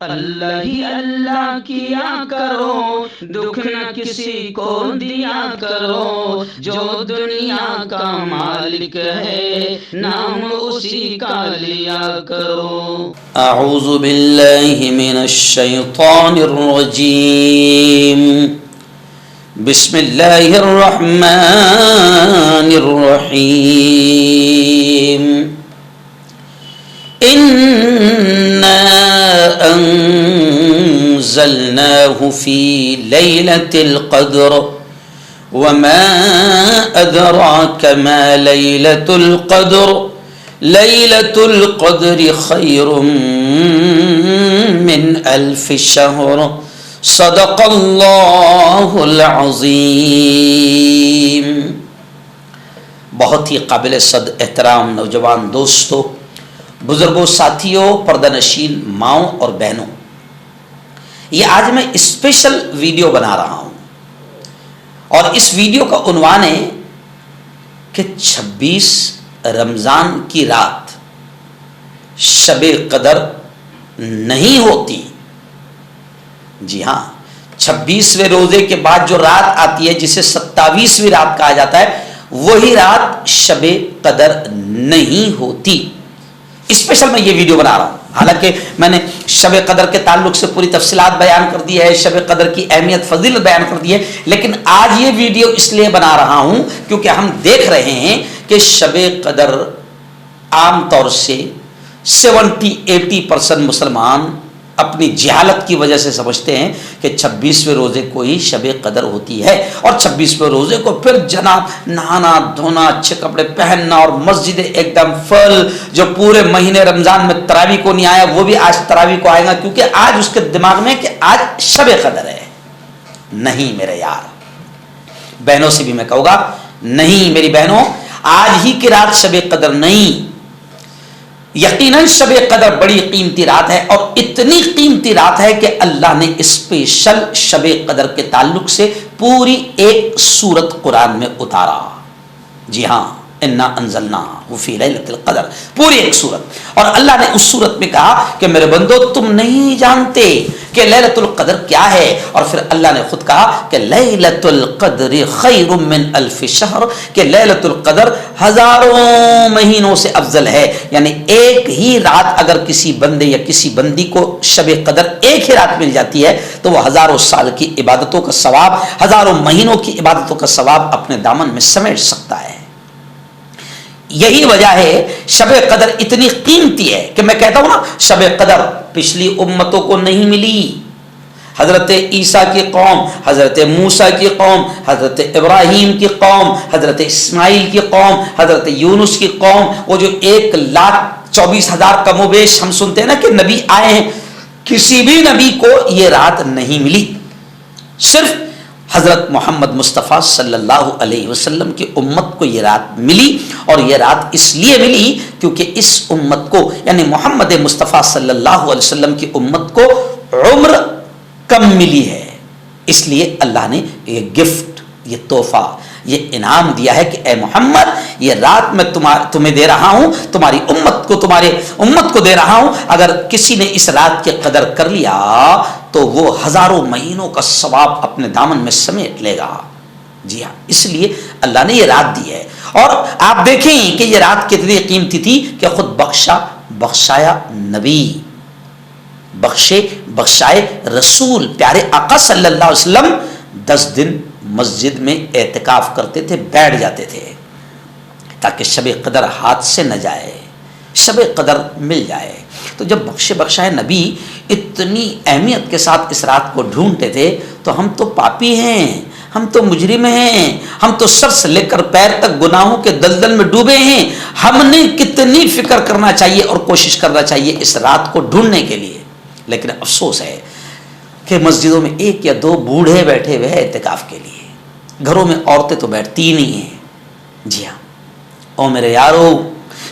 اللہ ہی اللہ کیا کرو، دکھ نہ کسی کو دیا کرو، جو دنیا کا مالک ہے نام اسی کا لیا کرو۔ اعوذ باللہ من الشیطان الرجیم، بسم اللہ الرحمن الرحیم۔ انا انزلناه في ليلة القدر وما ادراك ما ليلة القدر ليلة القدر خير من ألف شهر صدق اللہ العظیم۔ بہت ہی قابل صد احترام نوجوان دوستو، بزرگوں، ساتھیوں، پردہ نشین ماؤں اور بہنوں، یہ آج میں اسپیشل ویڈیو بنا رہا ہوں اور اس ویڈیو کا عنوان ہے کہ 26 رمضان کی رات شب قدر نہیں ہوتی۔ جی ہاں، 26ویں روزے کے بعد جو رات آتی ہے جسے 27ویں رات کہا جاتا ہے، وہی رات شب قدر نہیں ہوتی۔ اسپیشل میں یہ ویڈیو بنا رہا ہوں، حالانکہ میں نے شب قدر کے تعلق سے پوری تفصیلات بیان کر دی ہے، شب قدر کی اہمیت فضیلت بیان کر دی ہے، لیکن آج یہ ویڈیو اس لیے بنا رہا ہوں کیونکہ ہم دیکھ رہے ہیں کہ شب قدر عام طور سے 70-80% مسلمان اپنی جہالت کی وجہ سے سمجھتے ہیں کہ 26ویں روزے کو ہی شب قدر ہوتی ہے، اور 26ویں روزے کو پھر جناب نہانا دھونا، اچھے کپڑے پہننا اور مسجد ایک دم فل۔ جو پورے مہینے رمضان میں تراویح کو نہیں آیا وہ بھی آج تراویح کو آئے گا، کیونکہ آج اس کے دماغ میں کہ آج شب قدر ہے۔ نہیں میرے یار، بہنوں سے بھی میں کہوں گا، نہیں میری بہنوں، آج ہی کی رات شب قدر نہیں۔ یقیناً شب قدر بڑی قیمتی رات ہے، اور اتنی قیمتی رات ہے کہ اللہ نے اسپیشل شب قدر کے تعلق سے پوری ایک سورت قرآن میں اتارا۔ جی ہاں، انا انزلناہ فی لیلۃ القدر، پوری ایک سورت، اور اللہ نے اس سورت میں کہا کہ میرے بندو تم نہیں جانتے کہ لیلۃ القدر کیا ہے، اور پھر اللہ نے خود کہا کہ لیلۃ القدر خیر من الف شہر، کہ لیلۃ القدر ہزاروں مہینوں سے افضل ہے۔ یعنی ایک ہی رات اگر کسی بندے یا کسی بندی کو شب قدر ایک ہی رات مل جاتی ہے تو وہ ہزاروں سال کی عبادتوں کا ثواب، ہزاروں مہینوں کی عبادتوں کا ثواب اپنے دامن میں سمیٹ سکتا ہے۔ یہی وجہ ہے شب قدر اتنی قیمتی ہے کہ میں کہتا ہوں نا، شب قدر پچھلی امتوں کو نہیں ملی۔ حضرت عیسیٰ کی قوم، حضرت موسیٰ کی قوم، حضرت ابراہیم کی قوم، حضرت اسماعیل کی قوم، حضرت یونس کی قوم، وہ جو 1,24,000 کم و بیش ہم سنتے ہیں نا کہ نبی آئے ہیں، کسی بھی نبی کو یہ رات نہیں ملی، صرف حضرت محمد مصطفیٰ صلی اللہ علیہ وسلم کی امت کو یہ رات ملی، اور یہ رات اس لیے ملی کیونکہ اس امت کو یعنی محمد مصطفیٰ صلی اللہ علیہ وسلم کی امت کو عمر کم ملی ہے، اس لیے اللہ نے یہ گفٹ، یہ تحفہ، یہ انعام دیا ہے کہ اے محمد یہ رات میں تمہیں دے رہا ہوں، تمہاری امت کو دے رہا ہوں، اگر کسی نے اس رات کی قدر کر لیا تو وہ ہزاروں مہینوں کا ثواب اپنے دامن میں سمیٹ لے گا۔ جی ہاں، اس لیے اللہ نے یہ رات دی ہے، اور آپ دیکھیں کہ یہ رات کتنی قیمتی تھی کہ خود بخشایا نبی، بخشائے رسول، پیارے آقا صلی اللہ علیہ وسلم 10 دن مسجد میں اعتکاف کرتے تھے، بیٹھ جاتے تھے تاکہ شب قدر ہاتھ سے نہ جائے، شب قدر مل جائے۔ تو جب بخشائے نبی اتنی اہمیت کے ساتھ اس رات کو ڈھونڈتے تھے تو ہم تو پاپی ہیں، ہم تو مجرم ہیں، ہم تو سر سے لے کر پیر تک گناہوں کے دلدل میں ڈوبے ہیں، ہم نے کتنی فکر کرنا چاہیے اور کوشش کرنا چاہیے اس رات کو ڈھونڈنے کے لیے۔ لیکن افسوس ہے کہ مسجدوں میں 1 یا 2 بوڑھے بیٹھے ہوئے ہیں اعتکاف کے لیے، گھروں میں عورتیں تو بیٹھتی ہی نہیں ہیں۔ جی ہاں، او میرے یارو،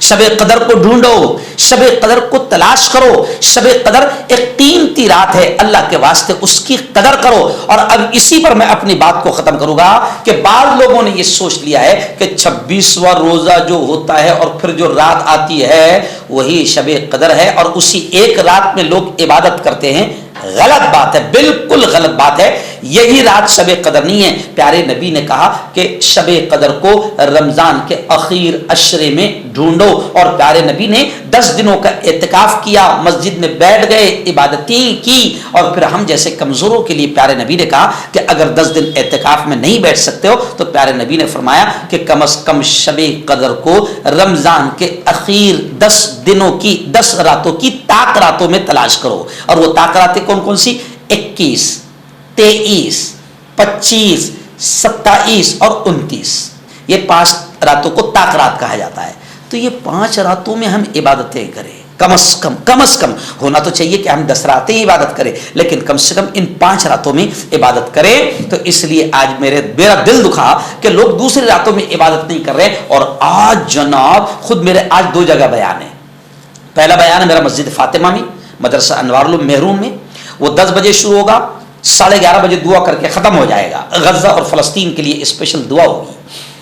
شب قدر کو ڈھونڈو، شب قدر کو تلاش کرو۔ شب قدر ایک قیمتی کی رات ہے، اللہ کے واسطے اس کی قدر کرو. اور اب اسی پر میں اپنی بات کو ختم کروں گا کہ بعض لوگوں نے یہ سوچ لیا ہے کہ 26واں روزہ جو ہوتا ہے اور پھر جو رات آتی ہے وہی شب قدر ہے، اور اسی ایک رات میں لوگ عبادت کرتے ہیں. غلط بات ہے، بالکل غلط بات ہے. یہی رات شب قدر نہیں ہے. پیارے نبی نے کہا کہ شب قدر کو رمضان کے اخیر عشرے میں ڈھونڈو، اور پیارے نبی نے 10 دنوں کا اعتکاف کیا، مسجد میں بیٹھ گئے، عبادتیں کی. اور پھر ہم جیسے کمزوروں کے لیے پیارے نبی نے کہا کہ اگر 10 دن اعتکاف میں نہیں بیٹھ سکتے ہو تو پیارے نبی نے فرمایا کہ کم از کم شب قدر کو رمضان کے اخیر 10 دنوں کی 10 راتوں کی طاق راتوں میں تلاش کرو. اور وہ طاق راتیں کون کون سی؟ 21، 23، 25، 27 اور 29. یہ 5 راتوں کو طاق رات کہا جاتا ہے. تو یہ 5 راتوں میں ہم عبادتیں کریں. کم از کم ہونا تو چاہیے کہ ہم 10 راتیں عبادت کریں، لیکن کم سے کم ان 5 راتوں میں عبادت کریں. تو اس لیے آج میرا دل دکھا کہ لوگ دوسری راتوں میں عبادت نہیں کر رہے. اور آج جناب خود میرے آج 2 جگہ بیان ہے. پہلا بیان ہے میرا مسجد فاطمہ میں، مدرسہ انوار العلوم محروم میں. وہ 10 بجے شروع ہوگا، 11:30 بجے دعا کر کے ختم ہو جائے گا. غزہ اور فلسطین کے لیے اسپیشل دعا ہوگی.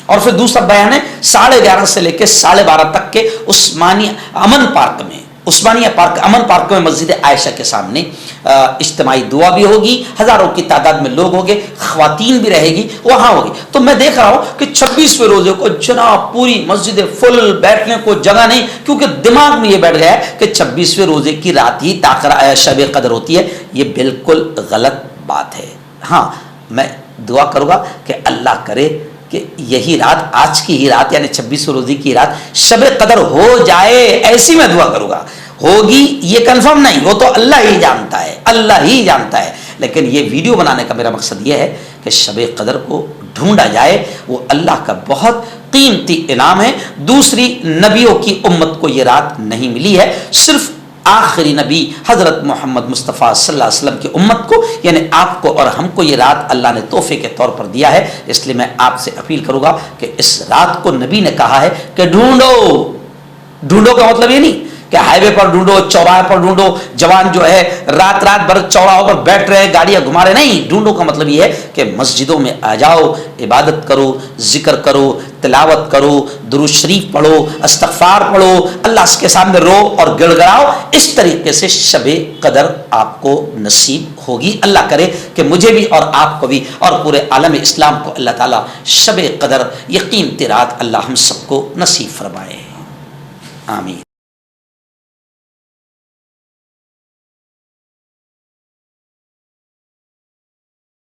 اور پھر دوسرا بیان ہے 11:30 سے لے کے 12:30 تک کے عثمانیہ امن پارک میں مسجد عائشہ کے سامنے اجتماعی دعا بھی ہوگی. ہزاروں کی تعداد میں لوگ ہوں گے، خواتین بھی رہے گی، وہاں ہوگی. تو میں دیکھ رہا ہوں کہ 26ویں روزے کو جناب پوری مسجد فل، بیٹھنے کو جگہ نہیں، کیونکہ دماغ میں یہ بیٹھ گیا ہے کہ 26ویں روزے کی رات ہی شب قدر ہوتی ہے. یہ بالکل غلط بات ہے. ہاں میں دعا کروں گا کہ اللہ کرے کہ یہی رات، آج کی ہی رات یعنی 26ویں روزے کی رات شب قدر ہو جائے، ایسی میں دعا کروں گا. ہوگی یہ کنفرم نہیں، وہ تو اللہ ہی جانتا ہے. لیکن یہ ویڈیو بنانے کا میرا مقصد یہ ہے کہ شب قدر کو ڈھونڈا جائے. وہ اللہ کا بہت قیمتی انعام ہے. دوسری نبیوں کی امت کو یہ رات نہیں ملی ہے، صرف آخری نبی حضرت محمد مصطفیٰ صلی اللہ علیہ وسلم کی امت کو یعنی آپ کو اور ہم کو یہ رات اللہ نے تحفے کے طور پر دیا ہے. اس لیے میں آپ سے اپیل کروں گا کہ اس رات کو نبی نے کہا ہے کہ ڈھونڈو کا مطلب یہ نہیں کہ ہائی وے پر ڈھونڈو، چوراہے پر ڈھونڈو، جوان جو ہے رات بھر چوراہوں پر بیٹھ رہے ہیں، گاڑیاں گھما رہے. نہیں، ڈھونڈو کا مطلب یہ ہے کہ مسجدوں میں آ جاؤ، عبادت کرو، ذکر کرو، تلاوت کرو، درود شریف پڑھو، استغفار پڑھو، اللہ کے سامنے رو اور گڑ گڑاؤ. اس طریقے سے شب قدر آپ کو نصیب ہوگی. اللہ کرے کہ مجھے بھی اور آپ کو بھی اور پورے عالم اسلام کو اللہ تعالیٰ شب قدر، یہ قیمتی رات اللہ ہم سب کو نصیب فرمائے. آمین.